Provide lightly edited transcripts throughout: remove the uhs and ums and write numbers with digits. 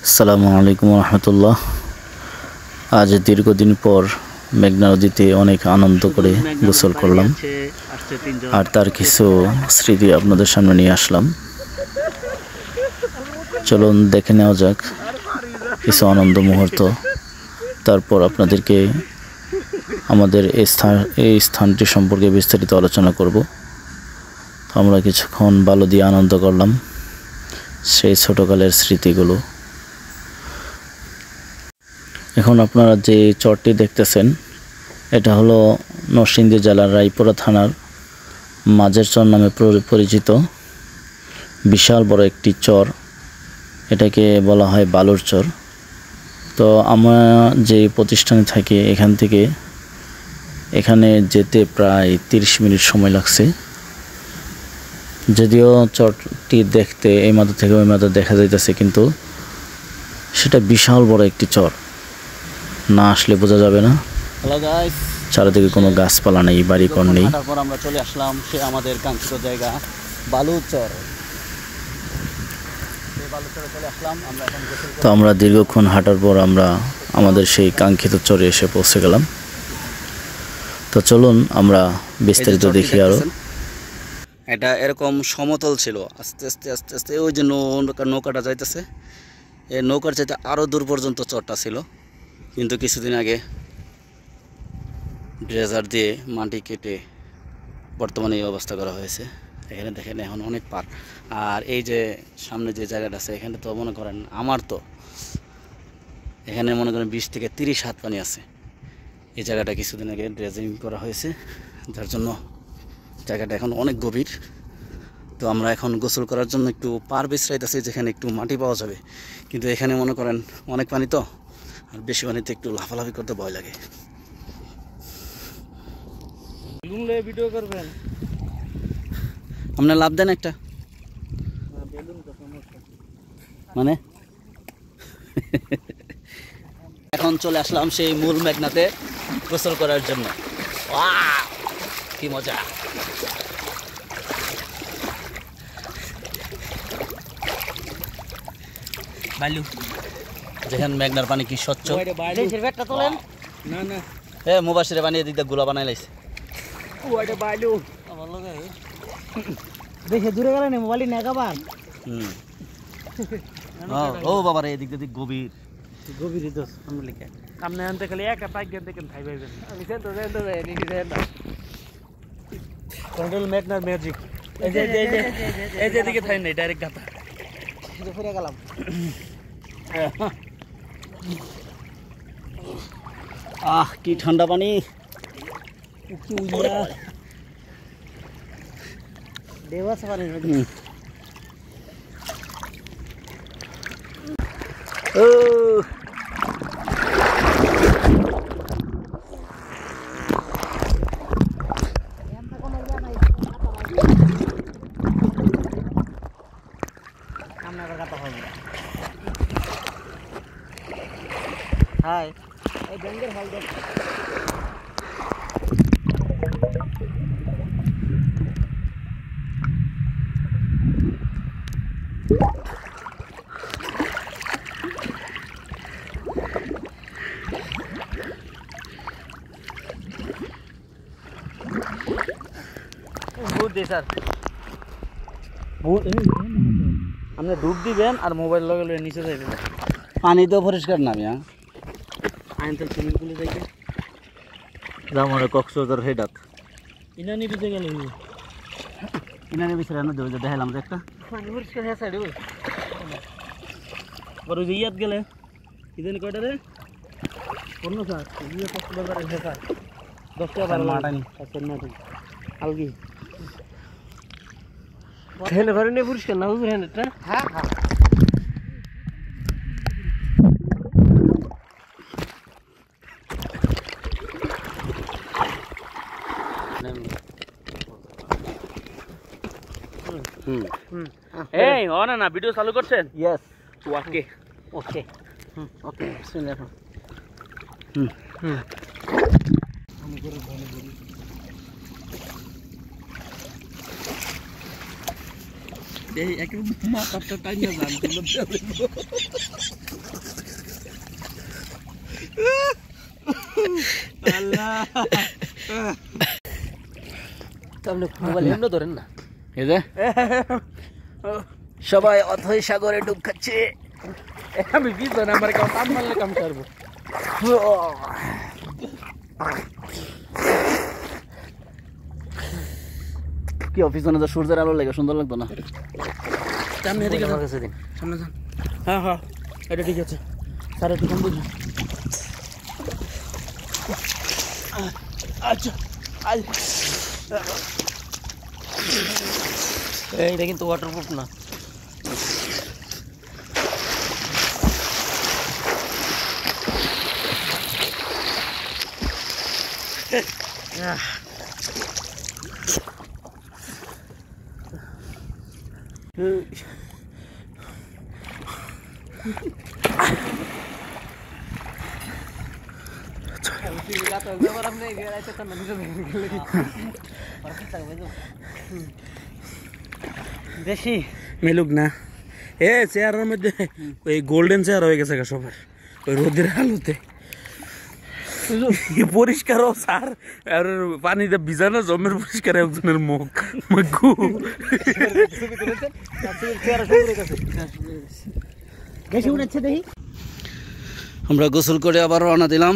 আসসালামু আলাইকুম রহমতুল্লাহ। আজ দীর্ঘদিন পর মেঘনা নদীতে অনেক আনন্দ করে গোসল করলাম, আর তার কিছু স্মৃতি আপনাদের সামনে নিয়ে আসলাম। চলুন দেখে নেওয়া যাক কিছু আনন্দ মুহূর্ত। তারপর আপনাদেরকে আমাদের এই স্থানটি সম্পর্কে বিস্তারিত আলোচনা করব। আমরা কিছুক্ষণ বালু দিয়ে আনন্দ করলাম, সেই ছোটকালের স্মৃতিগুলো। এখন আপনারা যে চরটি দেখতেছেন, এটা হলো নরসিংদী জেলার রায়পুরা থানার মাঝের চর নামে পরিচিত বিশাল বড় একটি চর। এটাকে বলা হয় বালুর চর। তো আমরা যে প্রতিষ্ঠানে থাকি, এখান থেকে এখানে যেতে প্রায় 30 মিনিট সময় লাগছে। যদিও চরটি দেখতে এই মাথা থেকে ওই মাথা দেখা যাইতেছে, কিন্তু সেটা বিশাল বড় একটি চর, না আসলে বোঝা যাবে না। হ্যালো গাইস, চারিদিকে কোনো গাছপালা নেই, বাড়িঘর নেই। তারপর আমরা চলে আসলাম সে আমাদের কাঙ্ক্ষিত জায়গা বালুচর। তো আমরা দীর্ঘক্ষণ হাঁটার পর আমরা আমাদের সেই কাঙ্ক্ষিত চরে এসে পৌঁছে গেলাম। তো চলুন আমরা বিস্তারিত দেখি। আরো এটা এরকম সমতল ছিল, আস্তে আস্তে আস্তে আস্তে ওই যে নৌকাটা যাইতেছে, এই নৌকার চাইতে আরও দূর পর্যন্ত চরটা ছিল, কিন্তু কিছুদিন আগে ড্রেজার দিয়ে মাটি কেটে বর্তমানে এই অবস্থা করা হয়েছে। এখানে দেখেন এখন অনেক পার। আর এই যে সামনে যে জায়গাটা আছে, এখানে তো মনে করেন আমার তো এখানে মনে করেন 20 থেকে 30 হাত পানি আছে। এই জায়গাটা কিছুদিন আগে ড্রেজিং করা হয়েছে, যার জন্য জায়গাটা এখন অনেক গভীর। তো আমরা এখন গোসল করার জন্য একটু পার বিশ্রাইতেছি, যেখানে একটু মাটি পাওয়া যাবে। কিন্তু এখানে মনে করেন অনেক পানি, তো আর বেশি পানিতে একটু লাফালাফি করতে ভয় লাগে। ভিডিও করবেন, আপনার লাভ দেন একটা মানে। এখন চলে আসলাম সেই মূল মেঘনাতে গোসল করার জন্য। কি মজা! বালু যেখানে মেঘনার পানি কি স্বচ্ছ। মুবাসিরে পানি এদিক দিয়ে গুলা বানাই লাইছে। দেখে দূরে গেলে মোবাইল নেগাবার। ও বাবা রে, এদিক দিক গভীর গভীর দোষ আমি লিখে সামনে আনতে খালি একা পাইক গেন দেখেন ভাই ভাই আমি সেন তো কন্ট্রোল ম্যাগনার ম্যাজিক। এই যে এদিকে থাই নাই, ডাইরেক্ট গাতা শুধু ফিরে গেলাম। কি ঠান্ডা পানি! দেওয়া পানি হাই এই ব্যাঙ্গের হাল দেখ। স্যার আপনি ডুব দিবেন আর মোবাইল লগে নিচে যাইবেন। পানি তো পরিষ্কার না। আমি আইন তো সুইমিং পুলে যাইতে যাও মনে কক্সবাজার হেডাত ইনানি বিচে গেল ইনানি বিচে না দেবে দেখালাম যে একটা পানি পরিষ্কার হয়ে সাইড বড় যে ইয়াত গেলে ইদেন কয়টা রে 15 স্যার ইয়ে কক্সবাজার হে স্যার 10 টা 12 মাটানি আচ্ছা না আলগি হেন ঘরে নে পরিষ্কার না হুজুর হেন এটা। হ্যাঁ হ্যাঁ এই ওনা না ভিডিও চালু করছেন? ইয়েস। ওকে ওকে ওকে বিসমিল্লাহ। আমি করে ভালো করি। এই একদম মাথাটা টাইনা যান তো আপনি মোবাইল এমন ধরেন না। এই যে সবাই অথই সাগরে ডুব খাচ্ছে। আমি বুঝলাম আমার কাম কাম মারলে কাম করবো। কি অফিস তো সূর্যের আলো লেগে সুন্দর লাগতো না? সামনে এদিকে যান, সামনে যান। হ্যাঁ হ্যাঁ এটা ঠিক আছে স্যার, একটু কম বুঝি। আচ্ছা এইটা কিন্তু ওয়াটারপ্রুফ না। বেশি মেলুক না এ চেয়ারের মধ্যে ওই গোল্ডেন চেয়ার হয়ে গেছে সবার ওই রোদের আলোতে। পরিষ্কারও স্যার, আর পানিতে ভিজানো জমের পরিষ্কার একজনের মুখ মাগু। বেশি উঠেছে দেখি। আমরা গোসল করে আবার রওনা দিলাম।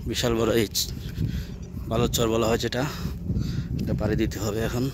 বিশাল বড় এই বালুচর বলা হয় যেটা, এটা পাড়ি দিতে হবে এখন।